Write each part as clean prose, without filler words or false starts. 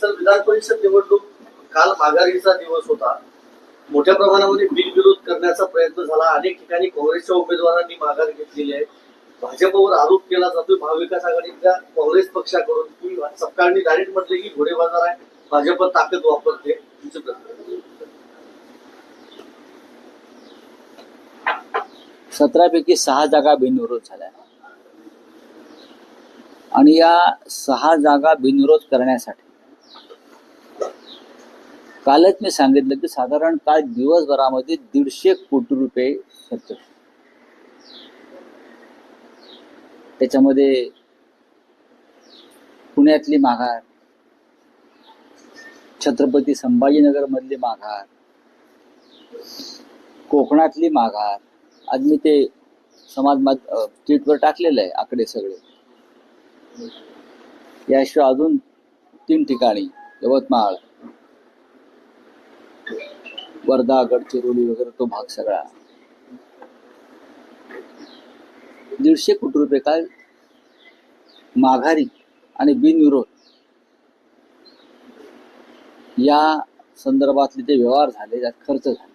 Sir, Vidhan Parishad निवडणूक काल माघारीचा दिवस होता. मोठ्या प्रमाणामध्ये बिनविरोध करण्याचा प्रयत्न झाला. अनेक ठिकाणी काँग्रेसच्या उमेदवारांनी माघार घेतलेली आहे. भाजपवर आरोप केला जातोय महाविकास आघाडीच्या काँग्रेस पक्षाकडून की सपकाळनी डायरेक्ट म्हटले की घोडेबाजार आहे, भाजप ताकद वापरते. 17 पैकी 6 जागा बिनविरोध झाल्या आणि या 6 जागा बिनविरोध करण्यासाठी कालच मी सांगितलं की साधारण काल दिवसभरामध्ये 150 कोटी रुपये खर्च. त्याच्यामध्ये पुण्यातली माघार, छत्रपती संभाजीनगर मधली माघार, कोकणातली माघार. आज मी ते ट्विटवर टाकलेलं आहे आकडे सगळे. याशिवाय अजून 3 ठिकाणी यवतमाळ, वर्धा, गडचिरोली वगैरे तो भाग सगळा. 150 कोटी रुपये काल माघारी आणि बिनविरोध या संदर्भातले जे व्यवहार झाले, त्यात खर्च झाले.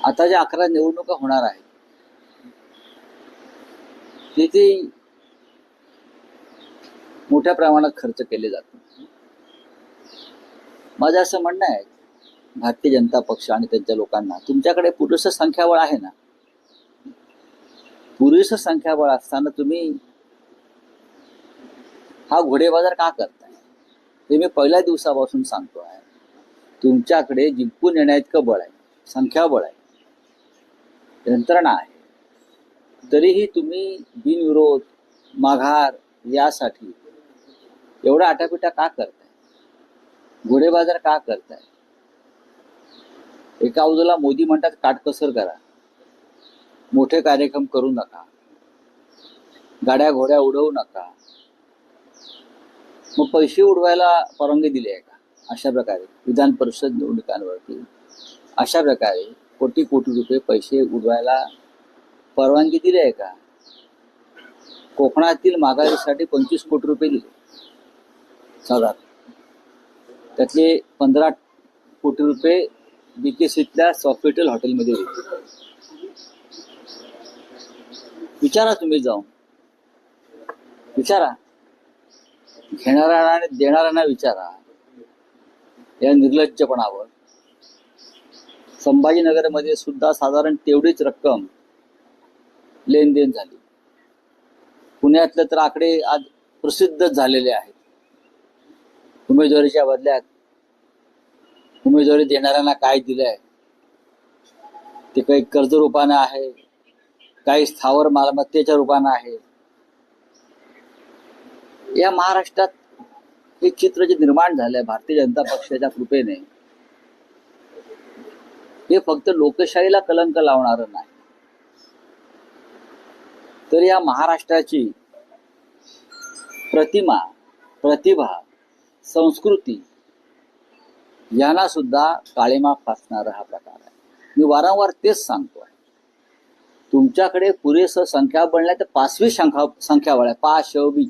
आता ज्या 11 निवडणुका होणार आहेत तिथे मोठ्या प्रमाणात खर्च केले जातात. माझं असं म्हणणं आहे भारतीय जनता पक्ष आणि त्यांच्या लोकांना, तुमच्याकडे पुरेसं संख्याबळ आहे ना. पुरेसं संख्याबळ असताना तुम्ही हा घोडेबाजार का करताय हे मी पहिल्या दिवसापासून सांगतो आहे. तुमच्याकडे जिंकून येण्या इतकं बळ आहे, संख्याबळ आहे, यंत्रणा आहे, तरीही तुम्ही बिनविरोध माघार यासाठी एवढा आटापिटा का करताय, घोडेबाजार का करताय. एका बाजूला मोदी म्हणतात काटकसर करा, मोठे कार्यक्रम करू नका, गाड्या घोड्या उडवू नका. मग पैसे उडवायला परवानगी दिली आहे का? अशा प्रकारे विधान परिषद निवडणुकांवरती अशा प्रकारे कोटी कोटी रुपये पैसे उडवायला परवानगी दिली आहे का? कोकणातील माघारीसाठी 25 कोटी रुपये दिले साधारण. त्यातले 15 कोटी रुपये BKCतल्या सॉफिटेल हॉटेलमध्ये दिले. विचारा तुम्ही, जाऊन विचारा, घेणाऱ्यांना आणि देणाऱ्यांना विचारा या निर्लज्जपणावर. संभाजीनगरमध्ये सुद्धा साधारण तेवढीच रक्कम लेनदेन झाली. पुण्यातले तर आकडे आज प्रसिद्धच झालेले आहेत. उमेदवारीच्या बदल्यात उमेदवारी देणाऱ्यांना काय दिलंय ते काही कर्ज रूपानं आहे, काही स्थावर मालमत्तेच्या रूपानं आहे. या महाराष्ट्रात हे चित्र जे निर्माण झालंय भारतीय जनता पक्षाच्या कृपेने, हे फक्त लोकशाहीला कलंक लावणारं नाही, तर या महाराष्ट्राची प्रतिमा, प्रतिभा, संस्कृती यांना सुद्धा काळीमा फासणारा हा प्रकार आहे. मी वारंवार तेच सांगतो आहे, तुमच्याकडे पुरेसं संख्याबळ नाही तर 5वी संख्याबळ आहे, 5वी,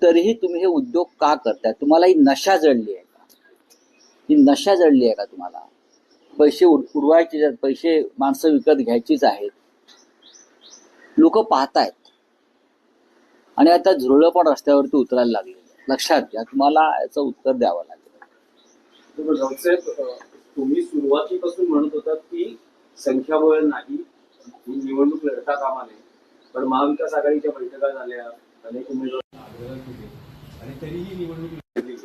तरीही तुम्ही हे उद्योग का करताय? तुम्हाला ही नशा जडली आहे का? ही नशा जडली आहे का तुम्हाला? पैसे उडवायचे, पैसे माणसं विकत घ्यायचीच आहेत. लोक पाहतायत आणि आता झुरळं पण रस्त्यावरती उतरायला लागले. लक्षात घ्या, तुम्हाला याचं उत्तर द्यावं लागेल. तुम्ही सुरुवातीपासून म्हणत होतात की संख्याबळ नाही, ही निवडणूक लढता कामा नये, पण महाविकास आघाडीच्या बैठका झाल्या, अनेक उमेदवार आणि तरीही निवडणूक लढली.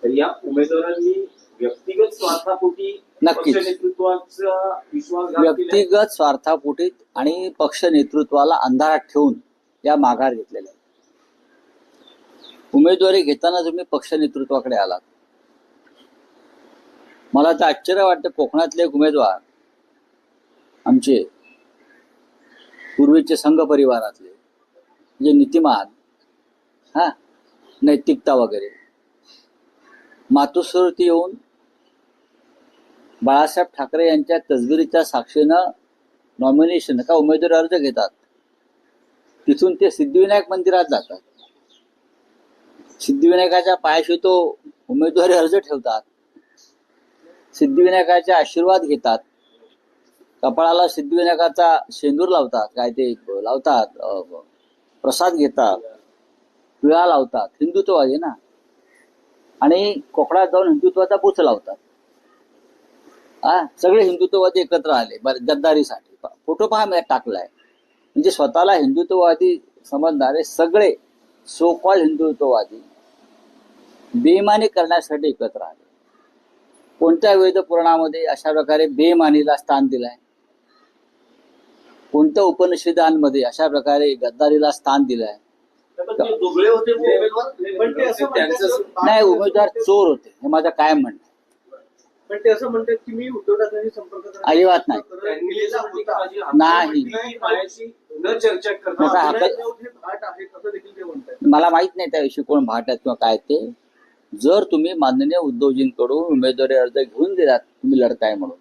तर या उमेदवारांनी व्यक्तिगत स्वार्थापोटी पक्ष नेतृत्वाचा विश्वासघात केला. व्यक्तिगत स्वार्थापोटी आणि पक्ष नेतृत्वाला अंधारात ठेवून या माघार घेतलेल्या. उमेदवारी घेताना तुम्ही पक्ष नेतृत्वाकडे आलात. मला तर आश्चर्य वाटतं, कोकणातले एक उमेदवार आमचे पूर्वीचे संघ परिवारातले जे नीतिमान, नैतिकता वगैरे, मातोश्रीवरती येऊन बाळासाहेब ठाकरे यांच्या तसबिरीच्या साक्षीनं नॉमिनेशन का उमेदवारी अर्ज घेतात. तिथून ते सिद्धिविनायक मंदिरात जातात. सिद्धिविनायकाच्या पायाशी तो उमेदवारी अर्ज ठेवतात, सिद्धिविनायकाचे आशीर्वाद घेतात, कपाळाला सिद्धिविनायकाचा शेंदूर लावतात, काय ते लावतात, प्रसाद घेतात, पिळा लावतात. हिंदुत्ववादी ना. आणि कोकणात जाऊन हिंदुत्वाचा पूच लावतात. सगळे हिंदुत्ववादी एकत्र आले गद्दारीसाठी. फोटो पहा मी टाकलाय. म्हणजे स्वतःला हिंदुत्ववादी समजणारे सगळे सो कॉल हिंदुत्ववादी बेईमानी करण्यासाठी एकत्र आले. कोणत्या वेद पुराणामध्ये अशा प्रकारे बेईमानीला स्थान दिलंय? कोणत्या उपनिषदांमध्ये अशा प्रकारे गद्दारीला स्थान दिलंय? दुबळे होते उमेदवार, पण ते असं म्हणतात- नाही, उमेदवार चोर होते, हे माझं काय म्हणणं. पण ते असं म्हणतात की मी उद्धव ठाकरेंशी संपर्क करण्याचा अजिबात नाही. त्यांनी असं म्हटलं की माझी नाही. हातची पायाशी न चर्चा करता आता हा, हाकल- विनायक राऊत हे भाट आहे असं देखील ते म्हणतात. मला माहित नाही त्याविषयी कोण भाट आहेत किंवा काय ते. जर तुम्ही माननीय उद्धवजींकडून उमेदवारी अर्ज घेऊन दिलात, तुम्ही लढताय म्हणून,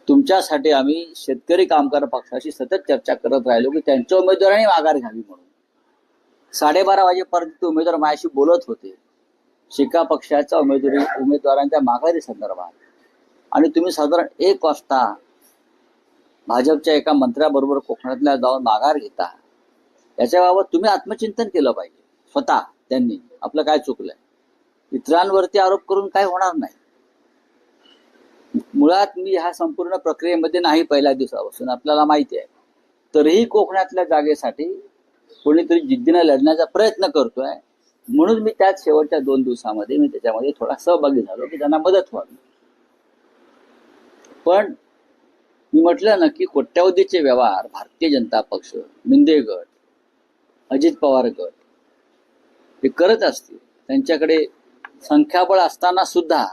तुमच्यासाठी आम्ही शेतकरी कामगार पक्षाशी सतत चर्चा करत राहिलो की त्यांच्या उमेदवारांनी माघार घ्यावी म्हणून. 12:30 वाजेपर्यंत उमेदवार माझ्याशी बोलत होते शिका पक्षाच्या उमेदवारांच्या माघारी संदर्भात. आणि तुम्ही साधारण 1 वाजता भाजपच्या एका मंत्र्याबरोबर कोकणातल्या जाऊन माघार घेता. याच्याबाबत तुम्ही आत्मचिंतन केलं पाहिजे स्वतः. त्यांनी आपलं काय चुकलंय. इतरांवरती आरोप करून काय होणार नाही. मुळात मी ह्या संपूर्ण प्रक्रियेमध्ये नाही पहिल्या दिवसापासून, आपल्याला माहिती आहे. तरीही कोकणातल्या जागेसाठी कोणीतरी जिद्दीने लढण्याचा प्रयत्न करतोय. म्हणून मी त्यात शेवटच्या 2 दिवसामध्ये मी त्याच्यामध्ये थोडा सहभागी झालो की त्यांना मदत व्हावी. पण मी म्हटलं ना की कोट्यावधीचे व्यवहार भारतीय जनता पक्ष, मिंदे गट, अजित पवार गट हे करत असतील. त्यांच्याकडे संख्याबळ असताना सुद्धा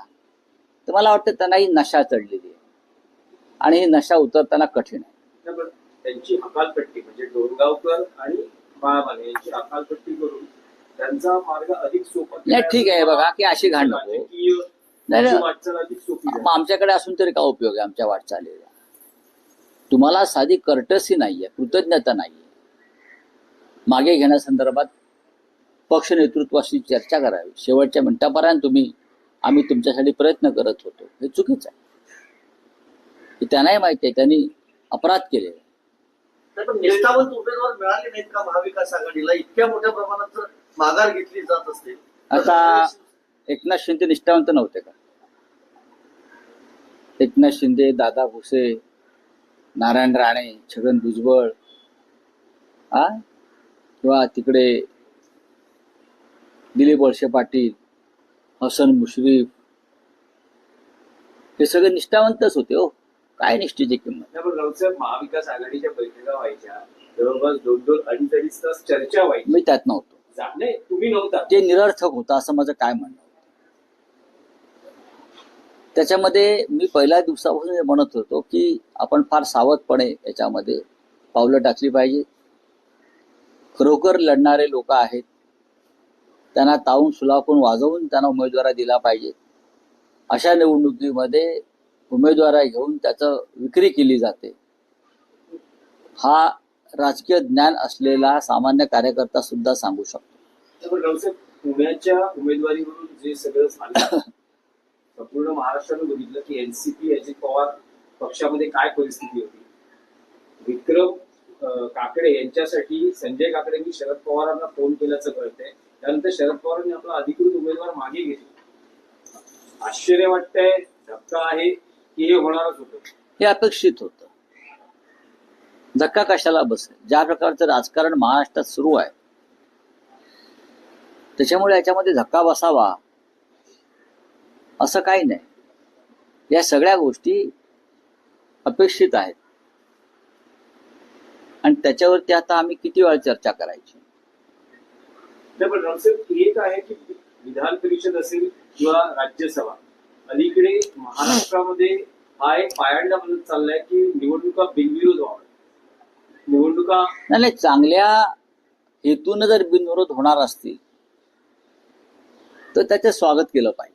तर मला वाटतं त्यांना ही नशा चढलेली आहे आणि ही नशा उतरताना कठीण आहे. पण त्यांची हकालपट्टी म्हणजे डोंगरगावकर आणि बाळामाने यांची हकालपट्टी करून त्यांचा मार्ग अधिक सोपा नाही, ठीक आहे. बघा की अशी घाण नको. राजकीय नाही, वाटचाल अधिक सोपी झाली. मग आमच्याकडे असून तरी काय उपयोग आहे आमच्या वाटचालीला? तुम्हाला साधी कर्टसी नाहीये, कृतज्ञता नाहीये. मागे घेण्यासंदर्भात पक्ष नेतृत्वाशी चर्चा करावी. शेवटच्या मिनिटापर्यंत आम्ही तुमच्यासाठी प्रयत्न करत होतो, हे चुकीचं आहे. हे त्यांनाही माहिती आहे त्यांनी अपराध केले. नाही, पण निष्ठावंत उमेदवार मिळाले नाहीत का महाविकास आघाडीला? इतक्या मोठ्या प्रमाणात जर माघार घेतली जात असते आता एकनाथ शिंदे निष्ठावंत नव्हते का? एकनाथ शिंदे, दादा भुसे, नारायण राणे, छगन भुजबळ, किंवा तिकडे दिलीप वळसे पाटील, हसन मुश्रीफ, हे सगळे निष्ठावंतच होते. हो, काय निष्ठेची किंमत. त्यामुळे राऊतसाहेब महाविकास आघाडीच्या बैठका व्हायच्या, जवळपास 2-2, 2.5 तास चर्चा व्हायची. मी त्यात नव्हतो. नाही, तुम्ही नव्हता. ते निरर्थक होतं असं माझं काय म्हणणं होतं. त्याच्यामध्ये मी पहिल्या दिवसापासून हे म्हणत होतो की आपण फार सावधपणे याच्यामध्ये पावलं टाकली पाहिजे. खरोखर लढणारे लोक आहेत, त्यांना तावून सुलाखून वाजवून त्यांना उमेदवारी दिला पाहिजे. अशा निवडणुकीमध्ये उमेदवारा घेऊन त्याचं विक्री केली जाते. हा राजकीय ज्ञान असलेला सामान्य कार्यकर्ता सुद्धा सांगू शकतो. त्यामुळे राऊतसाहेब पुण्याच्या उमेदवारीवरून जे सगळं झालं संपूर्ण महाराष्ट्रानं बघितलं की एनसीपी अजित पवार पक्षामध्ये काय परिस्थिती होती. विक्रम काकडे यांच्यासाठी संजय काकडेंनी शरद पवारांना फोन केल्याचं कळतंय. त्यानंतर शरद पवारांनी आपला अधिकृत उमेदवार मागे घेतला. आश्चर्य वाटतंय, धक्का आहे की हे होणारच होतं? हे अपेक्षित होतं. धक्का कशाला बसेल? ज्या प्रकारचं राजकारण महाराष्ट्रात सुरू आहे त्याच्यामुळे याच्यामध्ये धक्का बसावा असं काही नाही. या सगळ्या गोष्टी अपेक्षित आहेत आणि त्याच्यावरती आता आम्ही किती वेळा चर्चा करायची. पण राऊतसाहेब एक आहे की विधान परिषद असेल किंवा राज्यसभा, अलीकडे महाराष्ट्रामध्ये हा एक पायंडा बनत चाललाय की निवडणुका बिनविरोध व्हाव्या. निवडणुका नाही, चांगल्या हेतून जर बिनविरोध होणार असतील तर त्याचं स्वागत केलं पाहिजे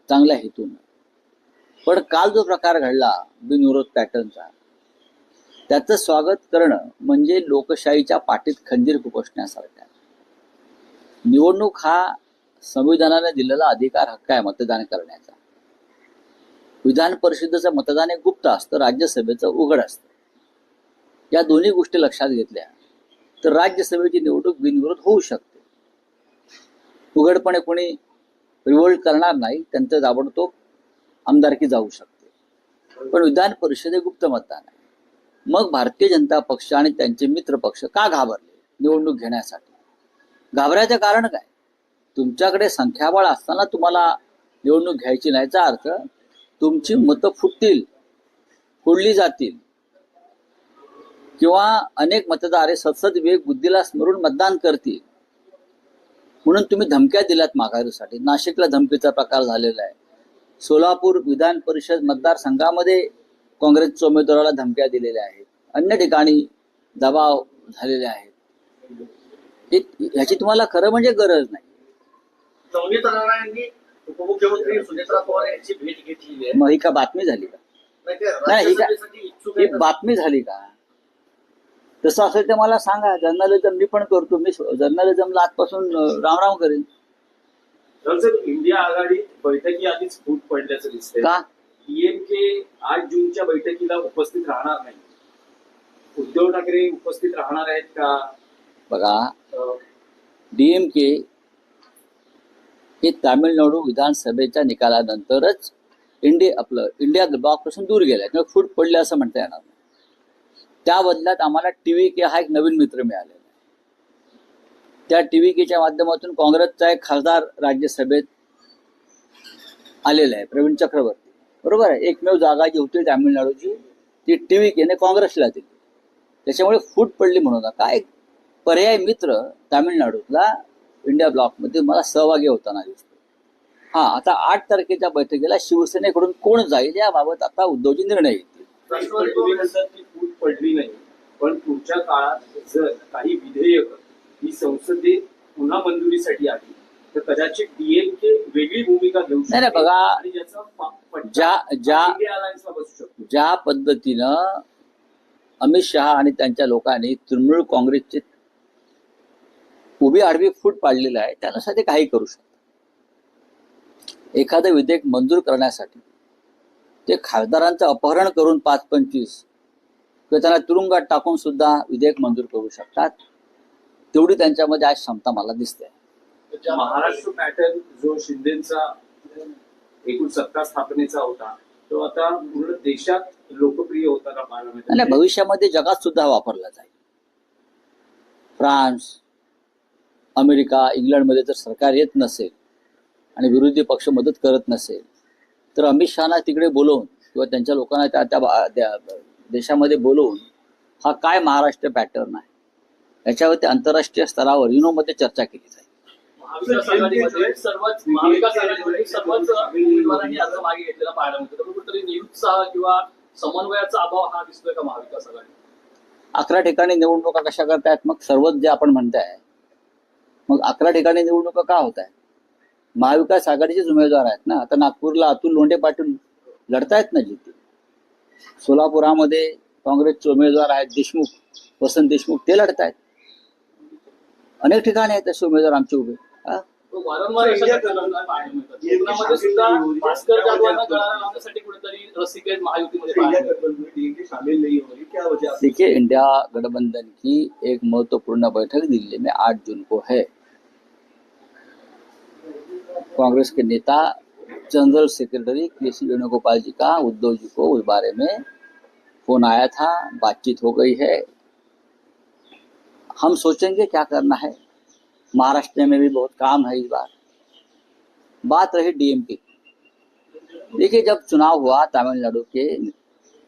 चांगल्या हेतून. पण काल जो प्रकार घडला बिनविरोध पॅटर्नचा, त्याचं स्वागत करणं म्हणजे लोकशाहीच्या पाठीत खंजीर खुपसण्यासारखं आहे. निवडणूक हा संविधानाने दिलेला अधिकार हक्क आहे मतदान करण्याचा. विधान परिषदेचं मतदान हे गुप्त असतं, राज्यसभेचं उघड असतं. या दोन्ही गोष्टी लक्षात घेतल्या तर राज्यसभेची निवडणूक बिनविरोध होऊ शकते. उघडपणे कोणी रिव्होल्ट करणार नाही, त्यांचं ताबडतोब आमदारकी जाऊ शकते. पण विधान परिषद हे गुप्त मतदान आहे. मग भारतीय जनता पक्ष आणि त्यांचे मित्र पक्ष का घाबरले निवडणूक घेण्यासाठी? घाबरायचं कारण काय? तुमच्याकडे संख्याबळ असताना तुम्हाला निवडणूक घ्यायची नाही, याचा अर्थ तुमची मतं फुटतील, फोडली जातील, किंवा अनेक मतदार हे सतत विवेक बुद्धीला स्मरून मतदान करतील. म्हणून तुम्ही धमक्या दिल्यात माघारीसाठी. नाशिकला धमकीचा प्रकार झालेला आहे. सोलापूर विधान परिषद मतदारसंघामध्ये काँग्रेसच्या उमेदवाराला धमक्या दिलेल्या आहेत. अन्य ठिकाणी दबाव झालेले आहेत. ह्याची तुम्हाला खरं म्हणजे गरज नाही. नवनीत राणा यांनी उपमुख्यमंत्री सुनेत्रा पवार यांची भेट घेतलेली आहे. मग ही का बातमी झाली का? नाही, ते नाही, ही राज्यसभेसाठी इच्छुक ही आहेत. बातमी झाली का? तसं असेल तर मला सांगा. जर्नलिझम मी पण करतो. मी जर्नलिझमला आजपासून रामराम करेन. सर, इंडिया आघाडीत बैठकी आधीच फूट पडल्याचं दिसतंय. का? डीएमके 8 जूनच्या बैठकीला उपस्थित राहणार नाही. उद्धव ठाकरे उपस्थित राहणार आहेत का? बघा, डीएमके हे तामिळनाडू विधानसभेच्या निकालानंतरच इंडिया ब्लॉकपासून दूर गेलाय, किंवा फूट पडले असं म्हणता येणार नाही. त्या बदल्यात आम्हाला टीव्हीके हा एक नवीन मित्र मिळालेला आहे. त्या टीव्हीकेच्या माध्यमातून काँग्रेसचा एक खासदार राज्यसभेत आलेला आहे, प्रवीण चक्रवर्ती. बरोबर आहे. एकमेव जागा जी होती तामिळनाडूची ती टीव्हीकेने काँग्रेसला दिली. त्याच्यामुळे फूट पडली म्हणून काय पर्याय मित्र तामिळनाडूतला इंडिया ब्लॉकमध्ये मला सहभागी होताना दिसतो. हा, आता 8 तारखेच्या बैठकीला शिवसेनेकडून कोण जाईल याबाबत आता उद्धवजी निर्णय घेतील. तुम्ही म्हणतात की फूट पडली नाही, पण पुढच्या काळात जर काही विधेयक ही संसदेत पुन्हा मंजुरीसाठी आली तर कदाचित डीएमके वेगळी भूमिका घेऊ शकते. नाही, बघा, आणि ज्याचा इंडिया अलायन्सला बसू शकतो. ज्या पद्धतीनं अमित शहा आणि त्यांच्या लोकांनी तृणमूल काँग्रेसचे उभी आडवी फूट पाडलेला आहे, त्यानुसार ते काही करू शकतात. एखादं विधेयक मंजूर करण्यासाठी ते खासदारांचं अपहरण करून 5-25 किंवा त्यांना तुरुंगात टाकून सुद्धा विधेयक मंजूर करू शकतात. तेवढी त्यांच्यामध्ये आज क्षमता मला दिसते. महाराष्ट्र पॅटर्न जो शिंदेचा एकूण सत्ता स्थापनेचा होता तो आता पूर्ण देशात लोकप्रिय होताना पाहायला मिळतो. आणि भविष्यामध्ये जगात सुद्धा वापरला जाईल. फ्रान्स, अमेरिका, इंग्लंडमध्ये जर सरकार येत नसेल आणि विरोधी पक्ष मदत करत नसेल तर अमित शहाना तिकडे बोलवून किंवा त्यांच्या लोकांना त्या देशामध्ये बोलवून हा काय महाराष्ट्र पॅटर्न आहे याच्यावरती आंतरराष्ट्रीय स्तरावर युनोमध्ये चर्चा केली जाईल. महाविकास आघाडीमध्ये सर्वच उमेदवारांनी अर्ज मागे घेतलेला पाहायला मिळतो. तर कुठेतरी निरुत्साह किंवा समन्वयाचा अभाव हा दिसतोय का महाविकास आघाडी? 11 ठिकाणी निवडणुका कशा करतायत? मग सर्वच जे आपण म्हणताय, मग 11 ठिकाणी निवडणुका का होत आहेत? महाविकास आघाडीचेच उमेदवार आहेत ना. आता नागपूरला अतुल लोंढे पाटील लढतायत ना जिथे. सोलापुरामध्ये काँग्रेसचे उमेदवार आहेत देशमुख, वसंत देशमुख, ते लढतायत. अनेक ठिकाणी आहेत तसे उमेदवार आमचे उभे. वारंवार अशा घटना पाहायला मिळतात. कोकणामध्ये सुद्धा भास्कर जाधवांना गळाला लावण्यासाठी कुठेतरी रसिकेत महायुतीमध्ये पाहायला मिळतात. देखिए, इंडिया गठबंधन की एक महत्वपूर्ण बैठक दिल्ली में 8 जून को है. कांग्रेस के नेता जनरल सेक्रेटरी केसी वेणुगोपाल जी का उद्धव जी को उस बारे में फोन आया था, बातचीत हो गई है. हम सोचेंगे क्या करना है. महाराष्ट्र में भी बहुत काम है इस बार. बात रही डीएमके. देखिए, जब चुनाव हुआ तमिलनाडु के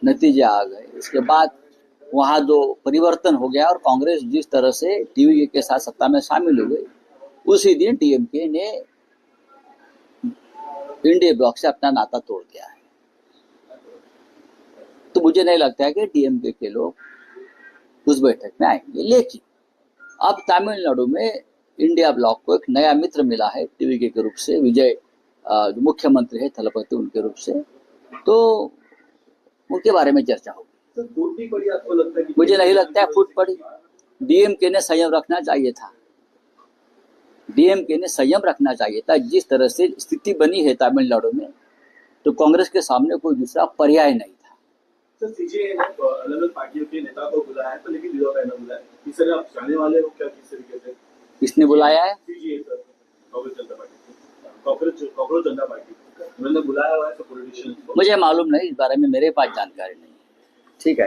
नतीजे आ गए, इसके बाद वहाँ जो परिवर्तन हो गया और कांग्रेस जिस तरह से टीवी के साथ सत्ता में शामिल हो गई, उसी दिन डीएमके ने इंडिया ब्लॉक से अपना नाता तोड़ दिया है. तो मुझे नहीं लगता है कि डीएमके के लोग उस बैठक में आएंगे. लेकिन अब तमिलनाडु में इंडिया ब्लॉक को एक नया मित्र मिला है टीवी के रूप से. विजय जो मुख्यमंत्री है थलपति उनके रूप से, तो उनके बारे में चर्चा होगी. मुझे नहीं लगता है फूट पड़ी. डीएमके ने संयम रखना चाहिए था. डीएमके ने संयम रखना चाहिए था। जिस तरह से स्थिति बनी है तमिलनाडु में, तो कांग्रेस के सामने कोई दूसरा पर्याय नहीं था। सर सीजेआई ने अलग अलग पार्टियों के नेता को बुलाया है, तो लेकिन विरोध ने बुलाया है। इस तरह आप जाने वाले हो क्या, किस तरीके से? किसने बुलाया है? सीजेआई सर, कांग्रेस जनता पार्टी, कांग्रेस जनता पार्टी, उन्होंने बुलाया हुआ है सब पॉलिटिशियंस को। मुझे मालूम नहीं, इस बारे में मेरे पास जानकारी नहीं। ठीक है।